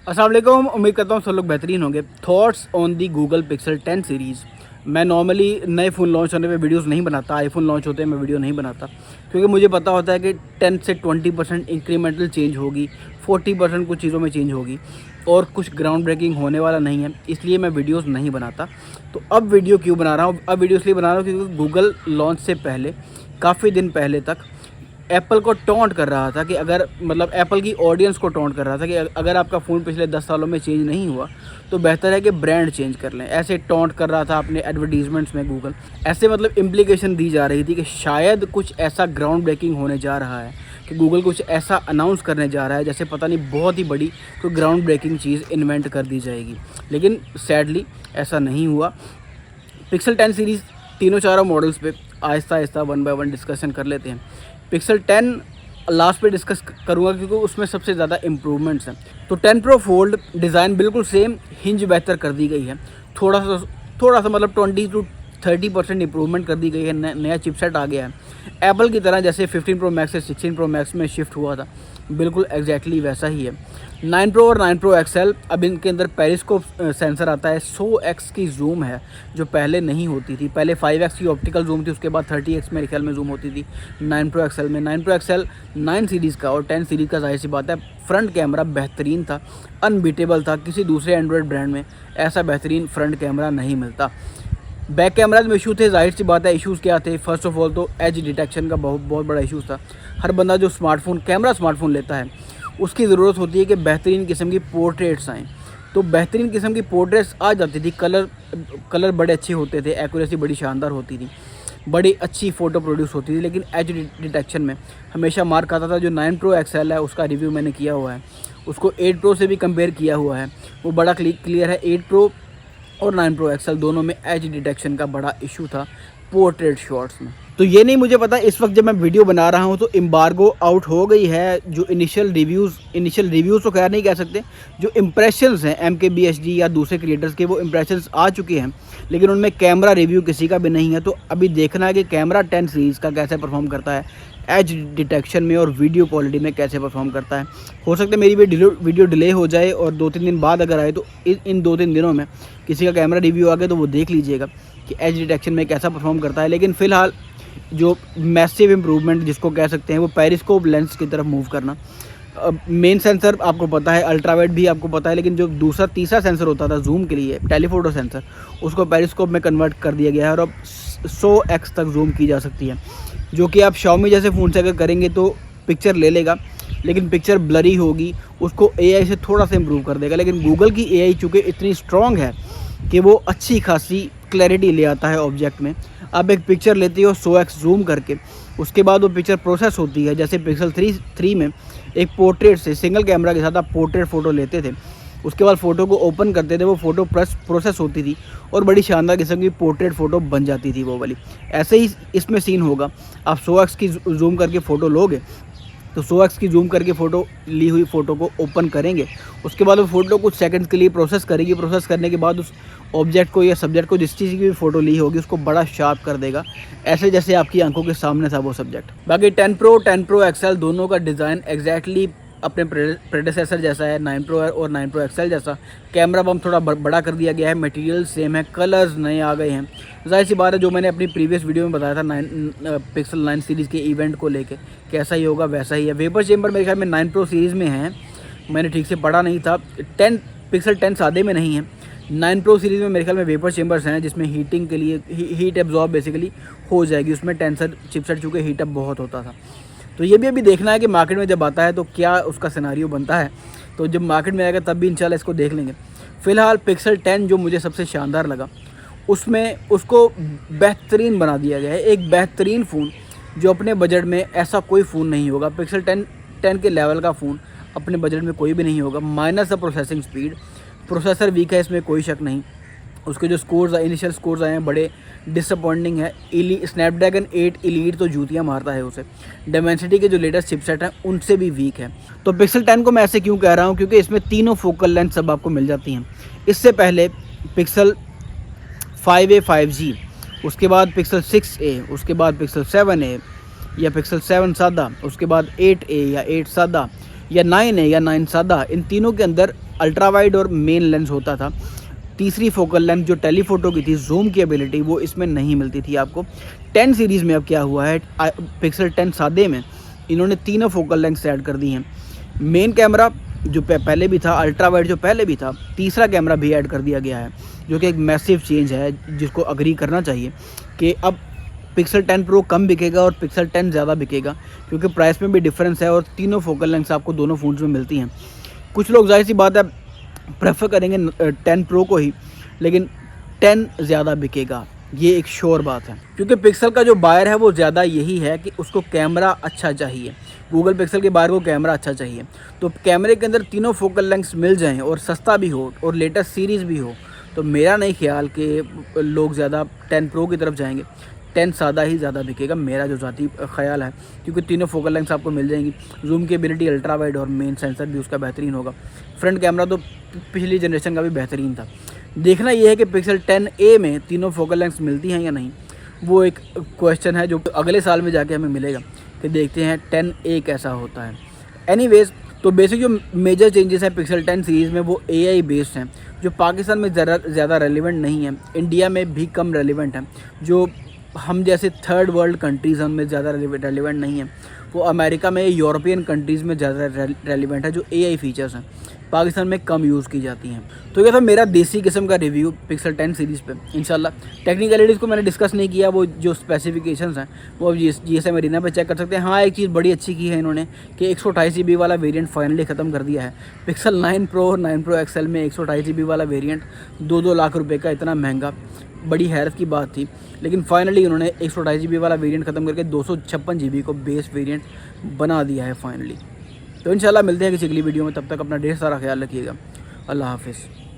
अस्सलाम वालेकुम। उम्मीद करता हूँ सब लोग बेहतरीन होंगे। Thoughts on the Google pixel 10 series. मैं नॉर्मली नए फ़ोन लॉन्च होने पे वीडियोस नहीं बनाता। आईफोन लॉन्च होते हैं मैं वीडियो नहीं बनाता, क्योंकि मुझे पता होता है कि 10 से 20% इंक्रीमेंटल चेंज होगी, 40% कुछ चीज़ों में चेंज होगी और कुछ ग्राउंड ब्रेकिंग होने वाला नहीं है, इसलिए मैं वीडियोस नहीं बनाता। तो अब वीडियो क्यों बना रहा हूँ? अब वीडियो इसलिए बना रहा हूँ क्योंकि गूगल लॉन्च से पहले काफ़ी दिन पहले तक एप्पल को टॉन्ट कर रहा था कि अगर एप्पल की ऑडियंस को टॉन्ट कर रहा था कि अगर आपका फ़ोन पिछले 10 सालों में चेंज नहीं हुआ तो बेहतर है कि ब्रांड चेंज कर लें। ऐसे टॉन्ट कर रहा था अपने एडवर्टीजमेंट्स में गूगल। ऐसे इम्प्लीकेशन दी जा रही थी कि शायद कुछ ऐसा ग्राउंड ब्रेकिंग होने जा रहा है कि गूगल कुछ ऐसा अनाउंस करने जा रहा है जैसे पता नहीं बहुत ही बड़ी कोई ग्राउंड ब्रेकिंग चीज़ इन्वेंट कर दी जाएगी। लेकिन सैडली ऐसा नहीं हुआ। पिक्सल 10 सीरीज़ तीनों चारों मॉडल्स पे आहिस्ता आहिस्ता 1 बाय 1 डिस्कशन कर लेते हैं। पिक्सल 10 लास्ट पे डिस्कस करूँगा क्योंकि उसमें सबसे ज़्यादा इम्प्रूवमेंट्स हैं। तो 10 प्रो फोल्ड डिज़ाइन बिल्कुल सेम, हिंज बेहतर कर दी गई है, थोड़ा सा 20 to 30% इंप्रूवमेंट कर दी गई है। नया चिपसेट आ गया है एप्पल की तरह, जैसे 15 प्रो मैक्स से 16 प्रो मैक्स में शिफ्ट हुआ था, बिल्कुल एग्जैक्टली वैसा ही है। 9 प्रो और 9 प्रो एक्सएल, अब इनके अंदर पेरिस्कोप सेंसर आता है। 100x की जूम है जो पहले नहीं होती थी। पहले 5x की ऑप्टिकल जूम थी, उसके बाद 30x मेरे ख्याल में जूम होती थी 9 प्रो एक्सएल में। 9 प्रो एक्सएल 9 सीरीज़ का और 10 सीरीज़ का जाहिर सी बात है फ्रंट कैमरा बेहतरीन था, अनबीटेबल था। किसी दूसरे एंड्रॉयड ब्रांड में ऐसा बेहतरीन फ्रंट कैमरा नहीं मिलता। बैक कैमराज में इशू थे, जाहिर सी बात है। इश्यूज़ क्या थे? फर्स्ट ऑफ ऑल तो एज डिटेक्शन का बहुत बड़ा इशू था। हर बंदा जो स्मार्टफोन लेता है उसकी ज़रूरत होती है कि बेहतरीन किस्म की पोर्ट्रेट्स आएँ। तो बेहतरीन किस्म की पोर्ट्रेट्स आ जाती थी, कलर बड़े अच्छे होते थे, एक्यूरेसी बड़ी शानदार होती थी, बड़ी अच्छी फ़ोटो प्रोड्यूस होती थी। लेकिन एज डिटेक्शन में हमेशा मार्क आता था। जो 9 प्रो एक्सएल है उसका रिव्यू मैंने किया हुआ है, उसको 8 प्रो से भी कंपेयर किया हुआ है, वो बड़ा क्लियर है। 8 प्रो और 9 प्रो एक्सएल दोनों में एज डिटेक्शन का बड़ा इशू था पोर्ट्रेट शॉट्स में। तो ये नहीं मुझे पता इस वक्त जब मैं वीडियो बना रहा हूँ तो एम्बार्गो आउट हो गई है। जो इनिशियल रिव्यूज़ तो खैर नहीं कह सकते, जो इम्प्रेशंस हैं MKBHD या दूसरे क्रिएटर्स के, वो इम्प्रेशंस आ चुके हैं, लेकिन उनमें कैमरा रिव्यू किसी का भी नहीं है। तो अभी देखना है कि कैमरा 10 सीरीज़ का कैसे परफॉर्म करता है, एज डिटेक्शन में और वीडियो क्वालिटी में कैसे परफॉर्म करता है। हो सकता है मेरी वीडियो डिले हो जाए और 2-3 दिन बाद अगर आए तो इन 2-3 दिनों में किसी का कैमरा रिव्यू आ गया तो वो देख लीजिएगा कि एज डिटेक्शन में कैसा परफॉर्म करता है। लेकिन फ़िलहाल जो मैसिव इम्प्रूवमेंट जिसको कह सकते हैं वो पेरिस्कोप लेंस की तरफ मूव करना। मेन सेंसर आपको पता है, अल्ट्रावाइड भी आपको पता है, लेकिन जो तीसरा सेंसर होता था जूम के लिए, टेलीफोटो सेंसर, उसको पेरिस्कोप में कन्वर्ट कर दिया गया है और अब 100x तक जूम की जा सकती है, जो कि आप Xiaomi जैसे फ़ोन से अगर करेंगे तो पिक्चर ले लेगा, लेकिन पिक्चर ब्लरी होगी, उसको AI से थोड़ा सा इम्प्रूव कर देगा। लेकिन गूगल की AI चूँकि इतनी स्ट्रॉन्ग है कि वो अच्छी खासी क्लैरिटी ले आता है ऑब्जेक्ट में। आप एक पिक्चर लेते हो 100x जूम करके, उसके बाद वो पिक्चर प्रोसेस होती है। जैसे पिक्सल 3 में एक पोर्ट्रेट से सिंगल कैमरा के साथ आप पोर्ट्रेट फ़ोटो लेते थे, उसके बाद फ़ोटो को ओपन करते थे, वो फ़ोटो प्रोसेस होती थी और बड़ी शानदार किस्म की पोर्ट्रेट फ़ोटो बन जाती थी वो वाली। ऐसे ही इसमें सीन होगा। आप 100x की जूम करके फ़ोटो लोगे तो 100x की जूम करके फ़ोटो ली हुई फ़ोटो को ओपन करेंगे, उसके बाद वो फ़ोटो कुछ सेकंड्स के लिए प्रोसेस करेगी। प्रोसेस करने के बाद उस ऑब्जेक्ट को या सब्जेक्ट को जिस चीज़ की भी फ़ोटो ली होगी उसको बड़ा शार्प कर देगा, ऐसे जैसे आपकी आंखों के सामने था वो सब्जेक्ट। बाकी 10 प्रो एक्सएल दोनों का डिज़ाइन एग्जैक्टली अपने प्रेडेसेसर जैसा है, 9 प्रो और 9 प्रो एक्सएल जैसा। कैमरा बम थोड़ा बड़ा कर दिया गया है, मटेरियल सेम है, कलर्स नए आ गए हैं। जाहिर सी बात है, जो मैंने अपनी प्रीवियस वीडियो में बताया था पिक्सल 9 सीरीज़ के इवेंट को लेके, कैसा ही होगा वैसा ही है। वेपर चेम्बर मेरे ख्याल में 9 प्रो सीरीज़ में है, मैंने ठीक से पढ़ा नहीं था। पिक्सल 10 सादे में नहीं है। 9 प्रो सीरीज़ में मेरे ख्याल में वेपर चेम्बर्स हैं जिसमें हीटिंग के लिए हीट एब्जॉर्ब बेसिकली हो जाएगी। उसमें टेंसर चिपसेट चूँकि हीटअप बहुत होता था। तो ये भी अभी देखना है कि मार्केट में जब आता है तो क्या उसका सिनेरियो बनता है। तो जब मार्केट में आएगा तब भी इंशाल्लाह इसको देख लेंगे। फ़िलहाल पिक्सल 10 जो मुझे सबसे शानदार लगा, उसमें उसको बेहतरीन बना दिया गया है। एक बेहतरीन फ़ोन जो अपने बजट में, ऐसा कोई फ़ोन नहीं होगा पिक्सल 10 के लेवल का फ़ोन अपने बजट में कोई भी नहीं होगा। Minus the processing speed, processor weak है, इसमें कोई शक नहीं। उसके जो इनिशियल स्कोर्स आए हैं बड़े डिसअपॉइंटिंग है। स्नैपड्रैगन 8 एलीट तो जूतियाँ मारता है उसे। डेमेंसिटी के जो लेटेस्ट चिपसेट हैं उनसे भी वीक है। तो पिक्सल 10 को मैं ऐसे क्यों कह रहा हूँ, क्योंकि इसमें तीनों फोकल लेंथ सब आपको मिल जाती हैं। इससे पहले पिक्सल 5a 5G, उसके बाद पिक्सल 6a, उसके बाद पिक्सल 7a या पिक्सल 7 सादा, उसके बाद 8a या 8 सादा या 9a या 9 सादा, इन तीनों के अंदर अल्ट्रा वाइड और मेन लेंस होता था। तीसरी फोकल लेंथ जो टेलीफोटो की थी, जूम की एबिलिटी, वो इसमें नहीं मिलती थी आपको। 10 सीरीज़ में अब क्या हुआ है, पिक्सल 10 सादे में इन्होंने तीनों फोकल लेंथ ऐड कर दी हैं। मेन कैमरा जो पहले भी था, अल्ट्रा वाइड जो पहले भी था, तीसरा कैमरा भी ऐड कर दिया गया है, जो कि एक मैसिव चेंज है जिसको अग्री करना चाहिए कि अब पिक्सल 10 प्रो कम बिकेगा और पिक्सल 10 ज़्यादा बिकेगा, क्योंकि प्राइस में भी डिफरेंस है और तीनों फोकल लेंथ आपको दोनों फ़ोन्स में मिलती हैं। कुछ लोग जाहिर सी बात है प्रेफर करेंगे 10 प्रो को ही, लेकिन 10 ज़्यादा बिकेगा, ये एक श्योर बात है, क्योंकि पिक्सल का जो बायर है वो ज़्यादा यही है कि उसको कैमरा अच्छा चाहिए। गूगल पिक्सल के बायर को कैमरा अच्छा चाहिए, तो कैमरे के अंदर तीनों फोकल लेंथ्स मिल जाएं और सस्ता भी हो और लेटेस्ट सीरीज़ भी हो, तो मेरा नहीं ख्याल कि लोग ज़्यादा 10 प्रो की तरफ जाएंगे। 10 सादा ही ज़्यादा बिकेगा, मेरा जो ज़ाती ख्याल है, क्योंकि तीनों फोकल लेंथ्स आपको मिल जाएंगी। जूम की एबिलिटी अल्ट्रा वाइड और मेन सेंसर भी उसका बेहतरीन होगा। फ्रंट कैमरा तो पिछली जनरेशन का भी बेहतरीन था। देखना ये है कि पिक्सल 10A में तीनों फोकल लेंथ्स मिलती हैं या नहीं, वो एक क्वेश्चन है जो अगले साल में जाके हमें मिलेगा कि देखते हैं 10A कैसा होता है। एनीवेज़, तो बेसिक जो मेजर चेंजेस हैं पिक्सल 10 सीरीज़ में वो AI बेस्ड हैं, जो पाकिस्तान में ज़्यादा रेलिवेंट नहीं है, इंडिया में भी कम रेलिवेंट है। जो हम जैसे थर्ड वर्ल्ड कंट्रीज़ में ज़्यादा रेलिवेंट नहीं है, वो अमेरिका में, यूरोपियन कंट्रीज़ में ज़्यादा रेलिवेंट है। जो AI फ़ीचर्स हैं पाकिस्तान में कम यूज़ की जाती हैं। तो ये था मेरा देसी किस्म का रिव्यू पिक्सल 10 सीरीज़ पे। इंशाल्लाह टेक्निकलिटीज़ को मैंने डिस्कस नहीं किया, वो जो स्पेसिफिकेशंस हैं वो GSM एरिना पे चेक कर सकते हैं। हाँ, एक चीज़ बड़ी अच्छी की है इन्होंने कि 128 GB वाला वेरिएंट फाइनली ख़त्म कर दिया है। पिक्सल 9 प्रो और 9 प्रो XL में 128 GB वाला वेरिएंट 2-2 लाख रुपये का, इतना महंगा, बड़ी हैरत की बात थी। लेकिन फाइनली उन्होंने 128 GB वाला वेरिएंट ख़त्म करके 256 GB को बेस वेरिएंट बना दिया है फाइनली। तो इंशाल्लाह मिलते हैं किसी अगली वीडियो में, तब तक अपना ढेर सारा ख्याल रखिएगा। अल्लाह हाफ़िज़।